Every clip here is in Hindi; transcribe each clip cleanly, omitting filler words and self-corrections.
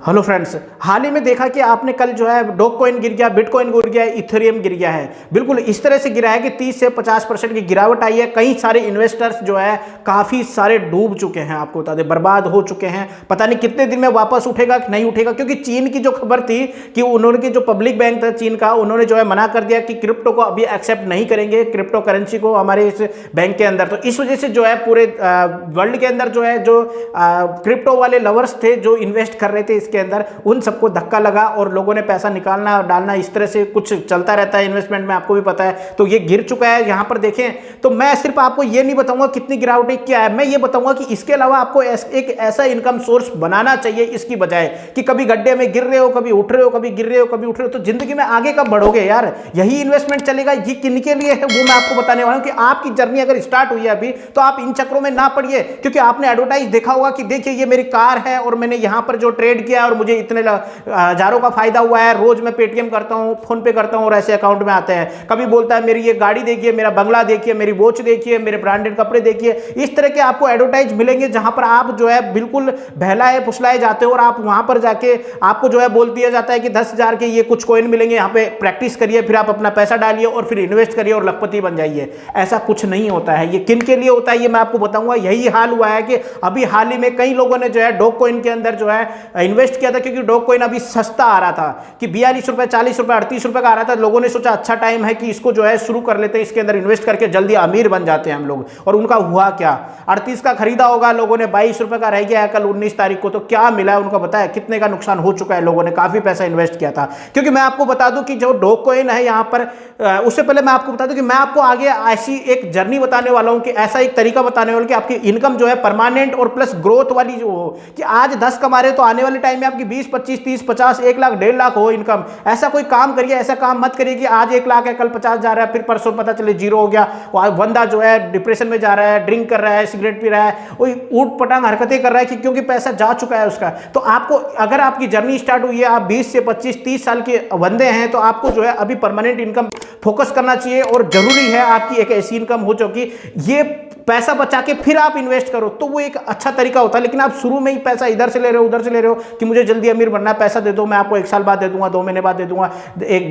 हेलो फ्रेंड्स, हाल ही में देखा कि आपने कल जो है डॉग कॉइन गिर गया, बिटकॉइन गिर गया, इथेरियम गिर गया है। बिल्कुल इस तरह से गिरा है कि 30 से 50% की गिरावट आई है। कई सारे इन्वेस्टर्स जो है काफ़ी सारे डूब चुके हैं, आपको बता दें बर्बाद हो चुके हैं। पता नहीं कितने दिन में वापस उठेगा कि नहीं उठेगा, क्योंकि चीन की जो खबर थी कि उन्होंने जो पब्लिक बैंक था चीन का, उन्होंने जो है मना कर दिया कि क्रिप्टो को अभी एक्सेप्ट नहीं करेंगे, क्रिप्टो करेंसी को हमारे इस बैंक के अंदर। तो इस वजह से जो है पूरे वर्ल्ड के अंदर जो है जो क्रिप्टो वाले लवर्स थे जो इन्वेस्ट कर रहे थे इसके अंदर, उन सबको धक्का लगा और लोगों ने पैसा निकालना और डालना, इस तरह से कुछ चलता रहता है इन्वेस्टमेंट में, आपको भी पता है। तो ये गिर चुका है। यहाँ पर देखें तो मैं सिर्फ आपको ये नहीं बताऊंगा कितनी गिरावट क्या है, मैं ये बताऊंगा कि इसके अलावा आपको एक ऐसा इनकम सोर्स बनाना चाहिए इसकी बजाय कि कभी गड्ढे में गिर रहे हो, कभी उठ रहे हो, कभी गिर रहे हो, कभी उठ रहे हो। तो जिंदगी में आगे कब बढ़ोगे यार? यही इन्वेस्टमेंट चलेगा। ये किनके लिए है वो मैं आपको बताने वाला हूं कि आपकी जर्नी अगर स्टार्ट हुई है अभी, तो आप इन चक्रों में ना पड़िए। क्योंकि आपने एडवर्टाइज देखा होगा कि देखिए ये मेरी कार है और मैंने यहां पर जो ट्रेड किया और मुझे इतने हजारों का फायदा हुआ है, रोज मैं पेटीएम करता हूं, फोन पे करता हूं और ऐसे अकाउंट में आते हैं। कभी बोलता है मेरी ये गाड़ी देखिए, मेरा बंगला देखिए, मेरी वॉच देखिए, मेरे ब्रांडेड कपड़े देखिए। इस तरह के आपको एडवर्टाइज मिलेंगे जहां पर आप जो है बिल्कुल बहलाए फुसलाए जाते हो और आप वहां पर जाके आपको जो है बोल दिया जाता है कि 10,000 के ये कुछ कॉइन मिलेंगे, यहाँ पे प्रैक्टिस करिए, फिर आप अपना पैसा डालिए और फिर इन्वेस्ट करिए और लखपति बन जाइए। ऐसा कुछ नहीं होता है। ये किन के लिए होता है ये मैं आपको बताऊंगा। यही हाल हुआ है कि अभी हाल ही में कई लोगों ने जो है डॉग कॉइन के अंदर जो है इन्वेस्ट किया था, क्योंकि डॉग कॉइन अभी सस्ता आ रहा था कि 42 रुपए, 40 रुपए, 38 रुपए का आ रहा था। लोगों ने सोचा अच्छा टाइम है कि इसको जो है शुरू कर लेते हैं, इसके अंदर इन्वेस्ट करके जल्दी अमीर बन जाते हैं हम लोग। और उनका हुआ क्या? 38 का खरीदा होगा लोगों ने, 22 रुपए का रह गया है कल 19 तारीख को। तो क्या मिला है उनको पता है? कितने का नुकसान हो चुका है? लोगों ने काफी पैसा इन्वेस्ट किया था। क्योंकि मैं आपको बता दूं कि जो डॉग कॉइन है यहाँ पर, उससे पहले मैं आपको बता दूं कि मैं आपको आगे ऐसी एक जर्नी बताने वाला हूं कि ऐसा एक तरीका बताने वाला हूं कि आपकी इनकम जो है परमानेंट और प्लस ग्रोथ वाली जो हो, कि आज 10 कमा रहे तो आने वाले टाइम में आपकी 20, 25, 30, 50, 1 लाख, 1.5 लाख हो इनकम। ऐसा कोई काम करिए, ऐसा काम मत करिए कि आज 1 लाख है कल 50 जा रहा है, फिर परसों पता चले जीरो हो गया। बंदा जो है डिप्रेशन में जा रहा है, ड्रिंक कर रहा है, सिगरेट पी रहा है, वही ऊट पटांग हरकतें कर रहा है कि क्योंकि पैसा जा चुका है उसका। तो आपको अगर आपकी जर्नी स्टार्ट हुई है, आप 20 से 25, 30 साल के बंदे हैं, तो आपको जो है अभी परमानेंट इनकम फोकस करना चाहिए। और जरूरी है आपकी एक ऐसी इनकम हो जो कि ये पैसा बचा के फिर आप इन्वेस्ट करो, तो वो एक अच्छा तरीका होता है। लेकिन आप शुरू में ही पैसा इधर से ले रहे हो, उधर से ले रहे हो कि मुझे जल्दी अमीर बनना है, पैसा दे दो, मैं आपको 1 साल बाद दे दूंगा, 2 महीने बाद दे दूंगा,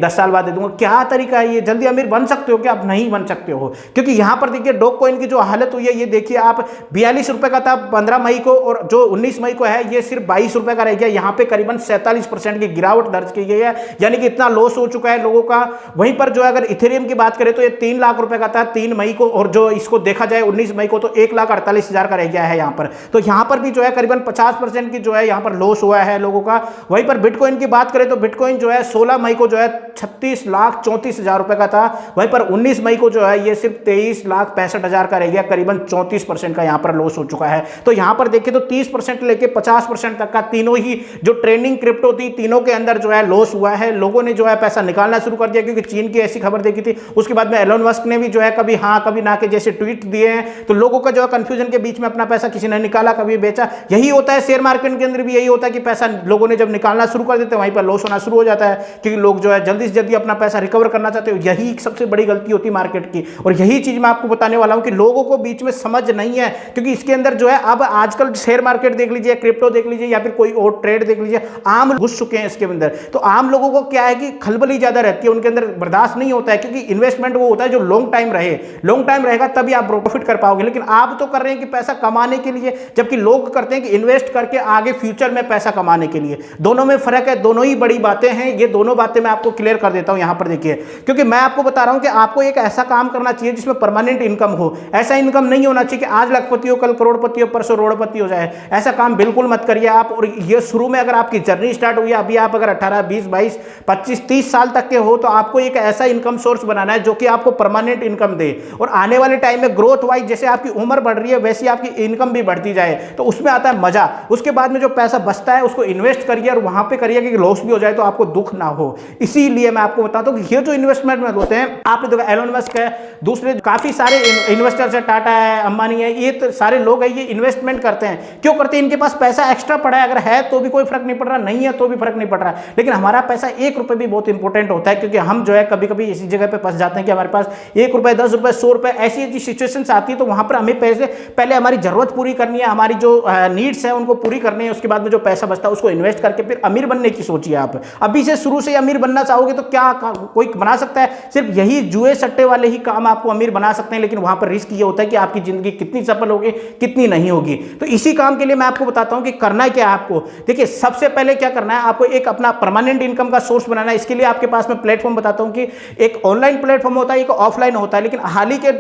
10 साल बाद दे दूंगा। क्या तरीका है ये? जल्दी अमीर बन सकते हो क्या? आप नहीं बन सकते हो। क्योंकि यहां पर देखिए डॉग कॉइन की जो हालत हुई है, ये देखिए आप 42 रुपए का था 15 मई को और जो 19 मई को है ये सिर्फ 22 रुपए का रह गया। यहाँ पे करीबन 47% की गिरावट दर्ज की गई है, यानी कि इतना लॉस हो चुका है लोगों का। वहीं पर जो अगर इथेरियम की बात करें तो ये 3 लाख रुपए का था 3 मई को, और जो इसको देखा जाए 19 मई को तो 1,48,000 का रह गया है यहाँ पर। तो यहाँ पर भी जो है करीबन 50% की जो है यहाँ पर लॉस हुआ है लोगों का। वहीं पर बिटकॉइन की बात करें तो बिटकॉइन जो है 16 मई को जो है 36,34,000 रुपए का था। वहीं पर 19 मई को जो है ये सिर्फ 23,65,000 का रह गया, करीबन 34% का यहाँ पर लॉस हो चुका है। तो यहाँ पर देखिए तो 30% लेके 50% तक का तीनों ही जो ट्रेंडिंग क्रिप्टो थी, तीनों के अंदर जो है लॉस हुआ है। लोगों ने जो है पैसा निकालना शुरू कर दिया, क्योंकि चीन की ऐसी खबर देखी थी। उसके बाद में एलोन मस्क ने भी जो है कभी हाँ कभी ना के जैसे ट्वीट दिए हैं, तो लोगों का जो है कंफ्यूजन के बीच में अपना पैसा किसी ने निकाला, कभी बेचा। यही होता है शेयर मार्केट के अंदर भी, यही होता है कि पैसा लोगों ने जब निकालना शुरू कर देते हैं वहीं पर लॉस होना शुरू हो जाता है, क्योंकि लोग जो है जल्दी से जल्दी अपना पैसा रिकवर करना चाहते हो। यही सबसे बड़ी गलती होती है मार्केट की, और यही चीज मैं आपको बताने वाला हूं कि लोगों को बीच में समझ नहीं है। क्योंकि इसके अंदर जो है अब आजकल शेयर मार्केट देख लीजिए, क्रिप्टो देख लीजिए, या फिर कोई और ट्रेड देख लीजिए, आम घुस चुके हैं इसके अंदर। तो आम लोगों को क्या है कि खलबली ज्यादा रहती है, उनके अंदर बर्दाश्त नहीं होता है। क्योंकि इन्वेस्टमेंट वो होता है जो लॉन्ग टाइम रहे, लॉन्ग टाइम रहेगा तभी आप प्रॉफिट कर पाओगे। लेकिन आप तो कर रहे हैं कि पैसा कमाने के लिए, जबकि लोग करते हैं कि इन्वेस्ट करके आगे फ्यूचर में पैसा कमाने के लिए। दोनों में फर्क है, दोनों ही बड़ी बातें हैं। ये दोनों बातें मैं आपको क्लियर कर देता हूं यहां पर देखिए। क्योंकि मैं आपको बता रहा हूं कि आपको एक ऐसा काम करना चाहिए जिसमें परमानेंट इनकम हो। ऐसा इनकम नहीं होना चाहिए कि आज लखपति हो, कल करोड़पति हो, परसों रोड़पति हो जाए। ऐसा काम बिल्कुल मत करिए आप। और ये शुरू में अगर आपकी जर्नी स्टार्ट हुई है, अभी आप अगर 18, 20, 22, 25, 30 साल तक के हो, तो आपको एक ऐसा इनकम सोर्स बनाना है जो कि आपको परमानेंट इनकम दे। और आने वाले टाइम में ग्रोथ वाइज जैसे आपकी उम्र बढ़ रही है वैसी आपकी इनकम भी बढ़ती जाए, तो उसमें आता है मजा। उसके बाद में जो पैसा बचता है उसको इन्वेस्ट करिए और वहां पे करिए कि लॉस भी हो जाए तो आपको दुख ना हो। इसीलिए मैं आपको बताता हूं कि ये जो इन्वेस्टमेंट में होते हैं, आपने देखा एलोन मस्क है, दूसरे काफी सारे इन्वेस्टर्स है, टाटा है, अंबानी है, ये तो सारे लोग हैं, ये इन्वेस्टमेंट करते हैं। क्यों करते हैं? इनके पास पैसा एक्स्ट्रा पड़ा है, अगर है तो भी कोई फर्क नहीं पड़ रहा, नहीं है तो भी फर्क नहीं पड़ रहा। लेकिन हमारा पैसा 1 रुपए भी बहुत इंपॉर्टेंट होता है, क्योंकि हम जो है कभी कभी इसी जगह पे फंस जाते हैं कि हमारे पास 1 रुपए, 10 रुपए, 100 रुपए, ऐसी ऐसी सिचुएशन आती है तो वहां पर हमें पैसे पहले हमारी जरूरत पूरी करनी है, हमारी जो नीड्स है उनको पूरी करनी है, उसके बाद में जो पैसा बचता है उसको इन्वेस्ट करके फिर अमीर बनने की सोचिए। आप अभी से शुरू से अमीर बनना चाहोगे तो क्या कोई बना सकता है? सिर्फ यही जुए सट्टे वाले ही काम आपको अमीर बना सकते हैं, लेकिन वहां पर रिस्क ये होता है कि आपकी जिंदगी कितनी सफल होगी कितनी नहीं होगी। तो इसी काम के लिए मैं आपको बताता हूं कि करना क्या है आपको। देखिए सबसे पहले क्या करना है, आपको एक अपना परमानेंट इनकम का सोर्स बनाना है। इसके लिए आपके पास में प्लेटफॉर्म बताता हूं कि एक ऑनलाइन प्लेटफॉर्म होता है, एक ऑफलाइन होता है। लेकिन हाल ही के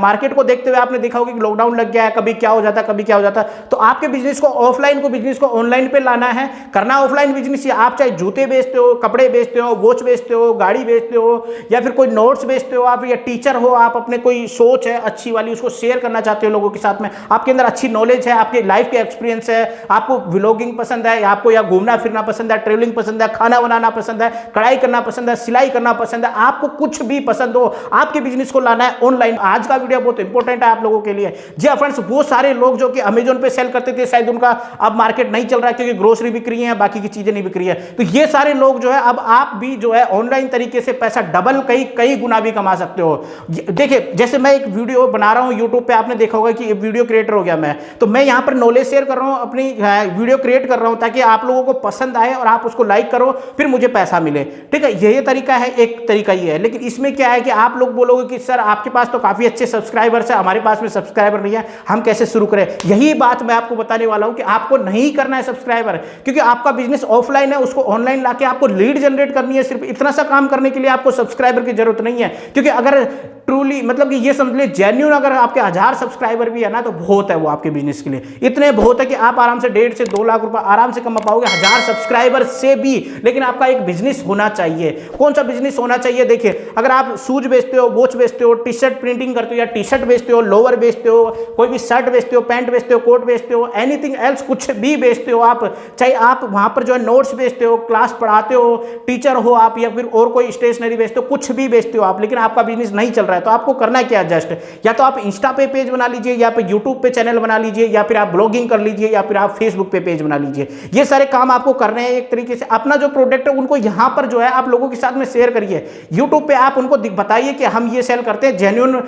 मार्केट को देखते हुए आपने देखा होगा कि लॉकडाउन लग गया है, कभी क्या हो जाता है कभी क्या हो जाता है। तो आपके बिजनेस को ऑफलाइन को बिजनेस को ऑनलाइन पे लाना है, करना ऑफलाइन बिजनेस। आप चाहे जूते बेचते हो, कपड़े बेचते हो, वॉच बेचते हो, गाड़ी बेचते हो, या फिर कोई नोट्स बेचते हो आप, या टीचर हो आप, अपने कोई सोच है अच्छी वाली उसको शेयर करना चाहते हो लोगों के साथ में, आपके अंदर अच्छी नॉलेज है, आपके लाइफ के एक्सपीरियंस है, आपको व्लॉगिंग पसंद है, आपको या घूमना फिरना पसंद है, ट्रेवलिंग पसंद है, खाना बनाना पसंद है, कढ़ाई करना पसंद है, सिलाई करना पसंद है, आपको कुछ भी पसंद हो, आपके बिजनेस को लाना है ऑनलाइन। आज का वीडियो बहुत इंपॉर्टेंट है आप लोगों के लिए। जी हाँ फ्रेंड्स, वो सारे लोग जो कि अमेजोन पे सेल करते थे, शायद उनका अब मार्केट नहीं चल रहा है क्योंकि ग्रोसरी बिक रही है, बाकी की चीजें नहीं बिक रही है, तो ये सारे लोग जो है अब आप भी जो है ऑनलाइन तरीके से पैसा डबल कई गुना भी कमा सकते हो। देखिए जैसे मैं एक वीडियो बना रहा हूं यूट्यूब पे, आपने देखा होगा कि वीडियो क्रिएटर हो गया मैं, तो मैं यहां पर नॉलेज शेयर कर रहा हूं, अपनी वीडियो क्रिएट कर रहा हूं ताकि आप लोगों को पसंद आए और आप उसको लाइक करो, फिर मुझे पैसा मिले। ठीक है, यही तरीका है, एक तरीका ये है। लेकिन इसमें क्या है कि आप लोग बोलोगे कि सर आपके पास तो काफी अच्छे सब्सक्राइबर्स है, हमारे पास में सब्सक्राइबर नहीं है, हम कैसे शुरू करें? यही बात मैं आपको बताने वाला हूं कि आपको नहीं करना है सब्सक्राइबर, क्योंकि आपका बिजनेस ऑफलाइन है, उसको ऑनलाइन लाके आपको लीड जनरेट करनी है। सिर्फ इतना सा काम करने के लिए आपको सब्सक्राइबर की जरूरत नहीं है, क्योंकि अगर ट्रूली मतलब कि ये समझ ले जेन्युइन अगर आपके 1000 सब्सक्राइबर भी है ना तो बहुत है वो आपके बिजनेस के लिए। इतने बहुत है कि आप आराम से 1.5 से 2 लाख रुपए आराम से कमा पाओगे 1000 सब्सक्राइबर से भी। लेकिन आपका एक बिजनेस होना चाहिए। कौन सा बिजनेस होना चाहिए? देखिए अगर आप शूज बेचते हो, वॉच बेचते हो, टी शर्ट प्रिंटिंग करते हो, या टी शर्ट बेचते हो, लोअर बेचते हो, कोई भी शर्ट बेचते हो, पैंट बेचते हो, कोट बेचते हो, एनीथिंग एल्स कुछ भी बेचते हो आप, चाहे आप वहां पर जो है नोट्स बेचते हो, क्लास पढ़ाते हो, टीचर हो आप, या फिर और कोई स्टेशनरी बेचते हो, कुछ भी बेचते हो आप, लेकिन आपका बिजनेस नहीं चल रहा है, तो आपको करना क्या? जस्ट या तो आप इंस्टा पे पेज बना लीजिए, या फिर यूट्यूब पे चैनल बना लीजिए, या फिर आप ब्लॉगिंग कर लीजिए, या फिर आप फेसबुक पे पेज बना लीजिए। ये सारे काम आपको करने हैं एक तरीके से। अपना जो प्रोडक्ट है उनको यहां पर जो है आप लोगों के साथ में शेयर करिए। यूट्यूब पे आप उनको बताइए कि हम ये सेल करते हैं, जेन्युइन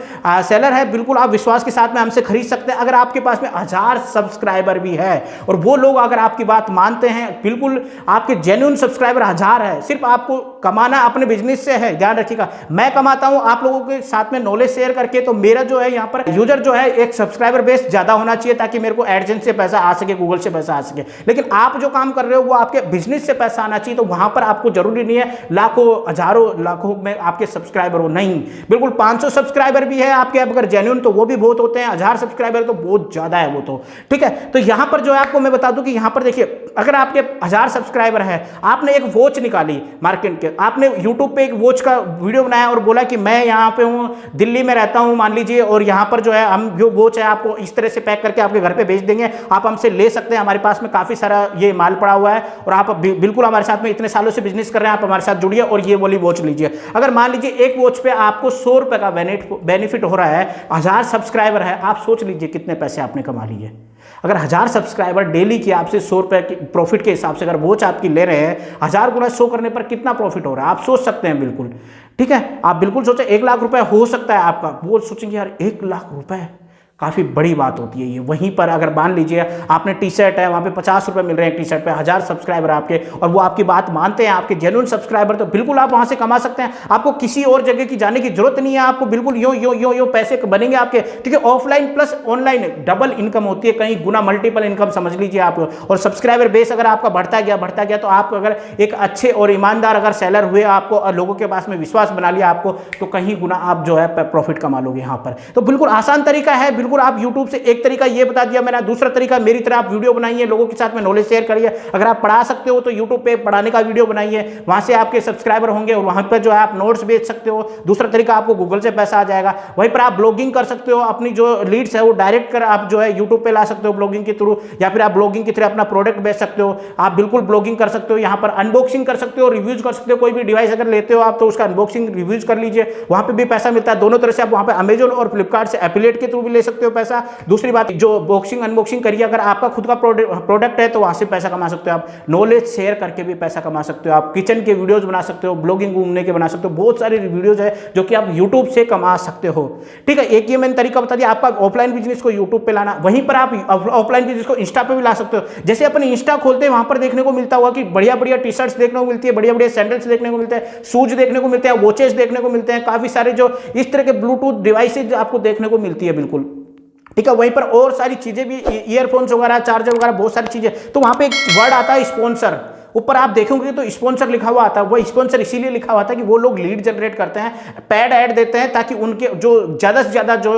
सेलर है, बिल्कुल आप विश्वास के साथ में हमसे खरीद सकते हैं। अगर आपके पास में 1000 सब्सक्राइबर भी है और वो लोग अगर आपकी बात मानते हैं, बिल्कुल आपके जेन्युइन सब्सक्राइबर 1000 है, सिर्फ आपको कमाना अपने बिजनेस से है। ध्यान रखिएगा, मैं कमाता हूं आप लोगों के साथ में नॉलेज शेयर करके, तो मेरा जो है यहाँ पर यूजर जो है एक सब्सक्राइबर बेस ज्यादा होना चाहिए ताकि मेरे को एडसेंस से पैसा आ सके, गूगल से पैसा आ सके। लेकिन आप जो काम कर रहे हो वो आपके बिजनेस से पैसा आना चाहिए, तो वहां पर आपको जरूरी नहीं है लाखों हजारों लाखों में आपके सब्सक्राइबर हो, नहीं, बिल्कुल 500 सब्सक्राइबर भी है आपके अगर जेन्युइन, तो वो भी बहुत होते हैं। 1000 सब्सक्राइबर तो बहुत ज्यादा है वो तो। ठीक है, तो यहां पर जो है आपको मैं बता दूं कि यहां पर देखिए अगर आपके 1000 सब्सक्राइबर है, आपने एक वॉच निकाली मार्केट के, आपने यूट्यूब पे एक वॉच का वीडियो बनाया और बोला कि मैं यहाँ पे हूँ, दिल्ली में रहता हूँ मान लीजिए, और यहाँ पर जो है हम जो वॉच है आपको इस तरह से पैक करके आपके घर पे भेज देंगे, आप हमसे ले सकते हैं, हमारे पास में काफी सारा ये माल पड़ा हुआ है और आप बिल्कुल हमारे साथ में इतने सालों से बिजनेस कर रहे हैं, आप हमारे साथ जुड़िए और ये वाली वॉच लीजिए। अगर मान लीजिए एक वॉच पे आपको 100 रुपए का बेनिफिट हो रहा है, 1000 सब्सक्राइबर है, आप सोच लीजिए कितने पैसे आपने कमा लिए। अगर 1000 सब्सक्राइबर डेली की आपसे 100 रुपए की प्रॉफिट के हिसाब से अगर वॉच आपकी ले रहे हैं, 1000 गुना 100 करने पर कितना प्रॉफिट हो रहा है आप सोच सकते हैं। बिल्कुल ठीक है, आप बिल्कुल सोचें 1 लाख रुपए हो सकता है आपका। वो सोचेंगे यार 1 लाख रुपए काफ़ी बड़ी बात होती है ये। वहीं पर अगर मान लीजिए आपने टी शर्ट है, वहाँ पे 50 रुपये मिल रहे हैं टी शर्ट पे, 1000 सब्सक्राइबर आपके और वो आपकी बात मानते हैं, आपके जेन्युइन सब्सक्राइबर, तो बिल्कुल आप वहाँ से कमा सकते हैं। आपको किसी और जगह की जाने की जरूरत नहीं है, आपको बिल्कुल यो पैसे बनेंगे आपके। ठीक है, offline plus online double income होती है, कहीं गुना मल्टीपल इनकम समझ लीजिए आप। और सब्सक्राइबर बेस अगर आपका बढ़ता गया तो आप अगर एक अच्छे और ईमानदार अगर सेलर हुए, आपको लोगों के पास में विश्वास बना लिया आपको, तो कहीं गुना आप जो है प्रॉफिट कमा लोगे यहाँ पर। तो बिल्कुल आसान तरीका है, बिल्कुल आप यूट्यूब से एक तरीका ये बता दिया मैंने, दूसरा तरीका मेरी तरह आप वीडियो बनाइए, लोगों के साथ में नॉलेज शेयर करिए। अगर आप पढ़ा सकते हो तो यूट्यूब पे पढ़ाने का वीडियो बनाइए, वहां से आपके सब्सक्राइबर होंगे और वहां पर जो है आप नोट्स बेच सकते हो। दूसरा तरीका आपको गूगल से पैसा आ जाएगा। वहीं पर आप ब्लॉगिंग कर सकते हो, अपनी जो लीड्स है वो डायरेक्ट कर आप जो है यूट्यूब पे ला सकते हो ब्लॉगिंग के थ्रू, या फिर आप ब्लॉगिंग के थ्रू अपना प्रोडक्ट बेच सकते हो। आप बिल्कुल ब्लॉगिंग कर सकते हो, यहाँ पर अनबॉक्सिंग कर सकते हो, रिव्यूज कर सकते हो। कोई भी डिवाइस अगर लेते हो आप तो उसका अनबॉक्सिंग रिव्यूज कर लीजिए, वहां पर भी पैसा मिलता है। दोनों तरह से आप वहां पर अमेजन और फ्लिपकार्ट से एफिलिएट के थ्रू भी ले सकते सकते हो पैसा। दूसरी बात, जो बॉक्सिंग अनबॉक्सिंग करिए, अगर आपका खुद का प्रोडक्ट है तो वहां से पैसा कमा सकते हो आप। नॉलेज शेयर करके भी पैसा कमा सकते हो आप। किचन के वीडियोस बना सकते हो, ब्लॉगिंग घूमने के बना सकते हो, बहुत सारी वीडियोस है जो कि आप यूट्यूब से कमा सकते हो। ठीक है, एक ये मैंने तरीका बता दिया आपका ऑफलाइन बिजनेस को यूट्यूब पे लाना। वहीं पर आप ऑफलाइन बिजनेस को इंस्टा पे भी ला सकते हो। जैसे अपन इंस्टा खोलते हैं, वहां पर देखने को मिलता होगा कि बढ़िया बढ़िया टी शर्ट्स देखने को मिलती है, बढ़िया बढ़िया सैंडल्स देखने को मिलते हैं, शूज देखने को मिलते हैं, वॉचेस देखने को मिलते हैं, काफी सारे जो इस तरह के ब्लूटूथ डिवाइसेज आपको देखने को मिलती है, बिल्कुल। ठीक है, वहीं पर और सारी चीजें भी, ईयरफोन्स वगैरह, चार्जर वगैरह, बहुत सारी चीजें। तो वहां पे एक वर्ड आता है स्पॉन्सर, ऊपर आप देखोगे तो स्पॉन्सर लिखा हुआ आता है। वो स्पॉन्सर इसीलिए लिखा हुआ था कि वो लोग लीड जनरेट करते हैं, पेड ऐड देते हैं, ताकि उनके जो ज़्यादा से ज़्यादा जो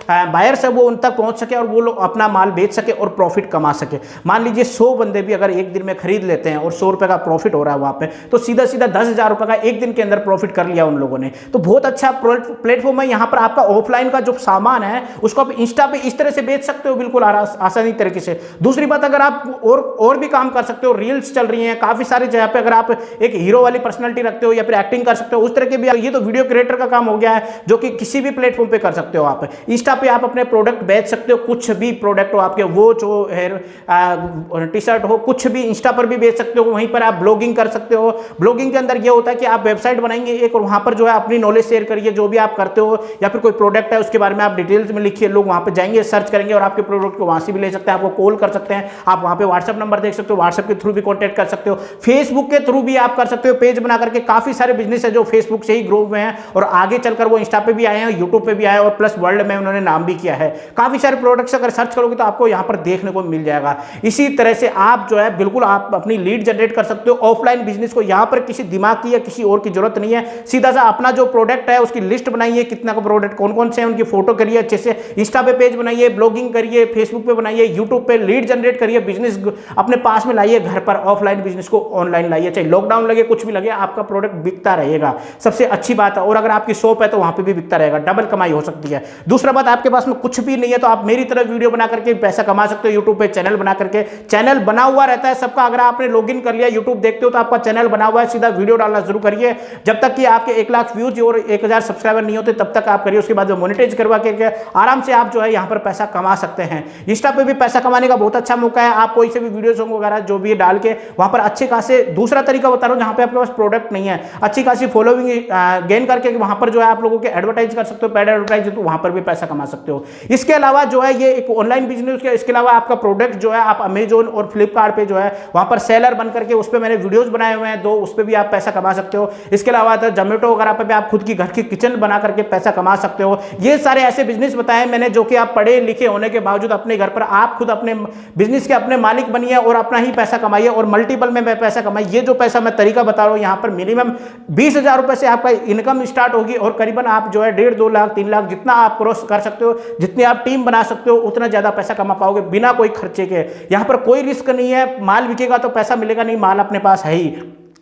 बायर्स है वो उन तक पहुंच सके और वो लोग अपना माल बेच सके और प्रॉफिट कमा सके। मान लीजिए 100 बंदे भी अगर एक दिन में खरीद लेते हैं और 100 रुपये का प्रॉफिट हो रहा है वहाँ पे, तो सीधा सीधा 10,000 रुपये का एक दिन के अंदर प्रॉफिट कर लिया उन लोगों ने। तो बहुत अच्छा प्लेटफॉर्म है। यहाँ पर आपका ऑफलाइन का जो सामान है उसको आप इंस्टा पे इस तरह से बेच सकते हो, बिल्कुल आसानी तरीके से। दूसरी बात, अगर आप और भी काम कर सकते हो, रील्स चल रही हैं काफ़ी सारे जगह पे, अगर आप एक हीरो वाली पर्सनालिटी रखते हो या फिर एक्टिंग कर सकते हो, उस तरह के भी, ये तो वीडियो क्रिएटर का काम हो गया है जो कि किसी भी प्लेटफॉर्म पे कर सकते हो आप। इंस्टा पे आप अपने प्रोडक्ट बेच सकते हो, कुछ भी प्रोडक्ट हो आपके, वॉच हो, हेयर टी शर्ट हो, कुछ भी इंस्टा पर भी बेच सकते हो। वहीं पर आप ब्लॉगिंग कर सकते हो। ब्लॉगिंग के अंदर ये होता है कि आप वेबसाइट बनाएंगे एक, और वहां पर जो है अपनी नॉलेज शेयर करिए, जो भी आप करते हो, या फिर कोई प्रोडक्ट है उसके बारे में आप डिटेल्स में लिखिए, लोग वहां पर जाएंगे, सर्च करेंगे और आपके प्रोडक्ट को वहां से भी ले सकते हैं, आपको कॉल कर सकते हैं, आप वहां पे व्हाट्सएप नंबर देख सकते हो, व्हाट्सएप के थ्रू भी कॉन्टैक्ट कर सकते हो, फेसबुक के थ्रू भी आप कर सकते हो, पेज बना करके। काफी सारे बिजनेस है जो फेसबुक से ही ग्रो हुए हैं और आगे चलकर वो इंस्टा पे भी आए हैं, यूट्यूब पे भी आए हैं, और प्लस वर्ल्ड में उन्होंने नाम भी किया है। काफी सारे प्रोडक्ट्स अगर सर्च करोगे तो आपको यहां पर देखने को मिल जाएगा। इसी तरह से आप जो है बिल्कुल आप अपनी लीड जनरेट कर सकते हो ऑफलाइन बिजनेस को। यहां पर किसी दिमाग की या किसी और की जरूरत नहीं है, सीधा सा अपना जो प्रोडक्ट है उसकी लिस्ट बनाइए, कितना का प्रोडक्ट कौन कौन से हैं उनकी फोटो करिए अच्छे से, इंस्टा पे पेज बनाइए, ब्लॉगिंग करिए, फेसबुक पे बनाइए, यूट्यूब पे लीड जनरेट करिए, बिजनेस अपने पास में लाइए, घर पर ऑफलाइन बिजनेस को ऑनलाइन लाइए, चाहे लॉकडाउन लगे कुछ भी लगे, आपका प्रोडक्ट बिकता रहेगा, सबसे अच्छी बात है। और अगर आपकी शॉप है तो वहां पे भी बिकता रहेगा, डबल कमाई हो सकती है। दूसरा बात, आपके पास में कुछ भी नहीं है तो आप मेरी तरह वीडियो बना करके पैसा कमा सकते हो यूट्यूब पे, चैनल बना करके। चैनल बना हुआ रहता है सबका, अगर आपने लॉगिन कर लिया, यूट्यूब देखते हो तो आपका चैनल बना हुआ है, सीधा वीडियो डालना शुरू करिए। जब तक कि आपके 1 लाख व्यूज और 1000 सब्सक्राइबर नहीं होते तब तक आप करिए, उसके बाद मोनेटाइज करवा के आराम से आप जो है यहाँ पर पैसा कमा सकते हैं। इंस्टा पे भी पैसा कमाने का बहुत अच्छा मौका है, आप कोई से भी वीडियो सॉन्ग वगैरह जो भी डाल के वहां पर अच्छे खासे, दूसरा तरीका बता रहा हूं जहां पे आपके पास प्रोडक्ट नहीं है, अच्छी खासी फॉलोइंग गेन करके वहां पर जो है आप लोगों के एडवर्टाइज कर सकते हो, पेड एडवर्टाइज, तो वहां पर भी पैसा कमा सकते हो। इसके अलावा जो है ये एक ऑनलाइन बिजनेस है। इसके अलावा आपका प्रोडक्ट जो है आप अमेजोन और फ्लिपकार्ट पे जो है वहां पर सेलर बन करके उस पर मैंने वीडियोस बनाए हुए हैं 2, उस पर भी आप पैसा कमा सकते हो। इसके अलावा जोमेटो वगैरह पे भी आप खुद की घर की किचन बना करके पैसा कमा सकते हो। ये सारे ऐसे बिजनेस बताए मैंने जो कि आप पढ़े लिखे होने के बावजूद अपने घर पर आप खुद अपने बिजनेस के अपने मालिक बनिए और अपना ही पैसा कमाइए और मल्टीपल में पैसा कमाइए। ये जो पैसा मैं तरीका बता रहा हूं यहाँ पर मिनिमम 20,000 रुपए से आपका इनकम स्टार्ट होगी और करीबन आप जो है 1.5, 2 लाख, 3 लाख जितना आप क्रॉस कर सकते हो, जितनी आप टीम बना सकते हो उतना ज्यादा पैसा कमा पाओगे बिना कोई खर्चे के। यहाँ पर कोई रिस्क नहीं है, माल बिकेगा तो पैसा मिलेगा नहीं, माल अपने पास है ही।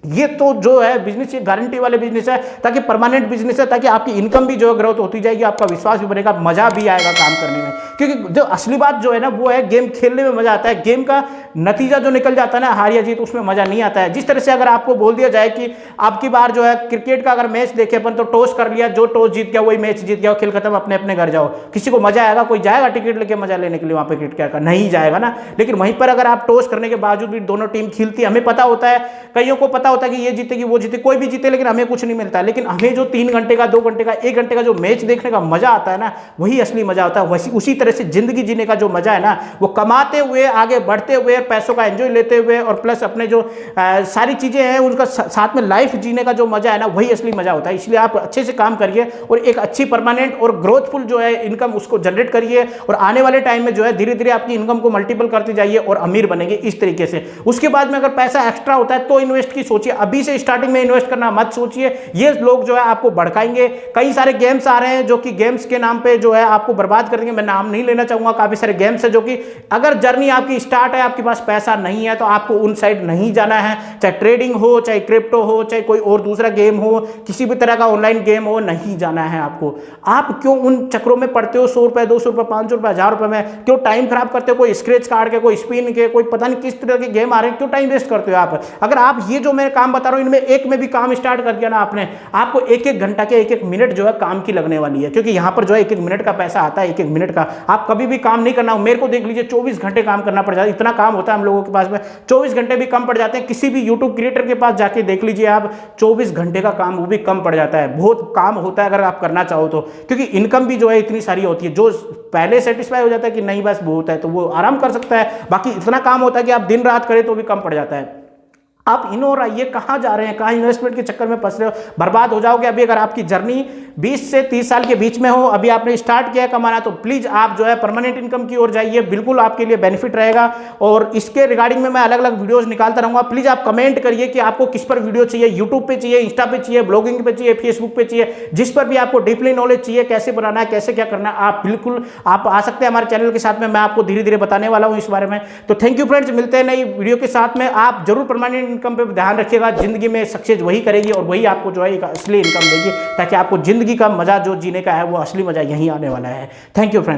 ये तो जो है बिजनेस, ये गारंटी वाले बिजनेस है, ताकि परमानेंट बिजनेस है, ताकि आपकी इनकम भी जो है ग्रोथ होती जाएगी, आपका विश्वास भी बनेगा, मजा भी आएगा काम करने में। क्योंकि जो असली बात जो है ना वो है गेम खेलने में मजा आता है, गेम का नतीजा जो निकल जाता है ना हार या जीत, उसमें मजा नहीं आता है। जिस तरह से अगर आपको बोल दिया जाए कि आपकी बार जो है क्रिकेट का अगर मैच देखे अपन तो टॉस कर लिया, जो टॉस जीत गया वही मैच जीत गया, खेल खत्म, अपने अपने घर जाओ। किसी को मजा आएगा? कोई जाएगा टिकट लेके मजा लेने के लिए वहां पर क्रिकेट का? नहीं जाएगा ना। लेकिन वहीं पर अगर आप टॉस करने के बावजूद भी दोनों टीम खेलती है, हमें पता होता है, कईयों को पता होता है कि ये जीतेगी वो जीते, कोई भी जीते, लेकिन हमें कुछ नहीं मिलता। लेकिन हमें जो 3 घंटे का, 2 घंटे का, 1 घंटे का जो मैच देखने का मजा आता है ना, वही असली मजा होता है। वैसी उसी तरह से जिंदगी जीने का जो मजा है ना, वो कमाते हुए, आगे बढ़ते हुए, पैसों का एंजॉय लेते हुए और प्लस अपने जो सारी चीजें हैं उनका साथ में लाइफ जीने का जो मजा है ना, वही असली मजा होता है। इसलिए आप अच्छे से काम करिए और एक अच्छी परमानेंट और ग्रोथफुल जो है इनकम उसको जनरेट करिए और आने वाले टाइम में जो है धीरे धीरे अपनी इनकम को मल्टीपल करते जाइए और अमीर बनेंगे इस तरीके से। उसके बाद में अगर पैसा एक्स्ट्रा होता है तो इन्वेस्ट की सोचिए, अभी से स्टार्टिंग में इन्वेस्ट करना मत सोचिए, ये लोग जो है आपको भड़काएंगे। कई सारे गेम्स आ रहे हैं जो कि गेम्स के नाम पे जो है आपको बर्बाद कर देंगे। मैं नाम नहीं लेना चाहूंगा, काफी सारे गेम्स है जो कि अगर जर्नी आपकी स्टार्ट है, आपके पास पैसा नहीं है तो आपको उन साइड नहीं जाना है। चाहे ट्रेडिंग हो, चाहे क्रिप्टो हो, चाहे कोई और दूसरा गेम हो, किसी भी तरह का ऑनलाइन गेम हो, नहीं जाना है आपको। आप क्यों उन चक्रों में पड़ते हो? 100 रुपए, 200 रुपए, 500 रुपए, 1000 रुपए में क्यों टाइम खराब करते हो? कोई स्क्रैच कार्ड के, कोई स्पिन के, कोई पता नहीं किस तरह के गेम आ रहे हैं, क्यों टाइम वेस्ट करते हो आप? अगर आप ये जो मैं काम बता रहा हूं, इनमें एक में भी काम स्टार्ट कर दिया ना आपने, आपको एक एक घंटा के एक एक मिनट जो है काम की लगने वाली है, क्योंकि यहां पर जो है एक एक मिनट का पैसा आता है, एक एक मिनट का। आप कभी भी काम नहीं करना, मेरे को देख लीजिए 24 घंटे काम करना पड़ जाता है, इतना काम होता है हम लोगों के पास में, 24 घंटे भी कम पड़ जाते हैं। किसी भी यूट्यूब क्रिएटर के पास जाके देख लीजिए आप, 24 घंटे का काम वो भी कम पड़ जाता है। बहुत काम होता है अगर आप करना चाहो तो, क्योंकि इनकम भी जो है इतनी सारी होती है। जो पहले सेटिस्फाई हो जाता है कि नहीं बस बहुत है, तो वो आराम कर सकता है। बाकी इतना काम होता है कि आप दिन रात करें तो भी कम पड़ जाता है। आप इन और आइए, कहाँ जा रहे हैं, कहाँ इन्वेस्टमेंट के चक्कर में फंस रहे हो, बर्बाद हो जाओगे। अभी अगर आपकी जर्नी 20 से 30 साल के बीच में हो, अभी आपने स्टार्ट किया है कमाना, तो प्लीज़ आप जो है परमानेंट इनकम की ओर जाइए, बिल्कुल आपके लिए बेनिफिट रहेगा। और इसके रिगार्डिंग में मैं अलग अलग वीडियोस निकालता रहूँगा। प्लीज़ आप कमेंट करिए कि आपको किस पर वीडियो चाहिए, यूट्यूब पे चाहिए, इंस्टा पे चाहिए, ब्लॉगिंग पे चाहिए, फेसबुक पे चाहिए, जिस पर भी आपको डीपली नॉलेज चाहिए, कैसे बनाना है, कैसे क्या करना है, आप बिल्कुल आप आ सकते हैं हमारे चैनल के साथ में। मैं आपको धीरे धीरे बताने वाला हूँ इस बारे में। तो थैंक यू फ्रेंड्स, मिलते हैं नई वीडियो के साथ में। आप जरूर परमानेंट इनकम पे ध्यान रखिए, जिंदगी में सक्सेस वही करेगी और वही आपको जो है एक असली इनकम देगी, ताकि आपको जिंदगी का मजा जो जीने का है वो असली मजा यहीं आने वाला है। Thank you friends.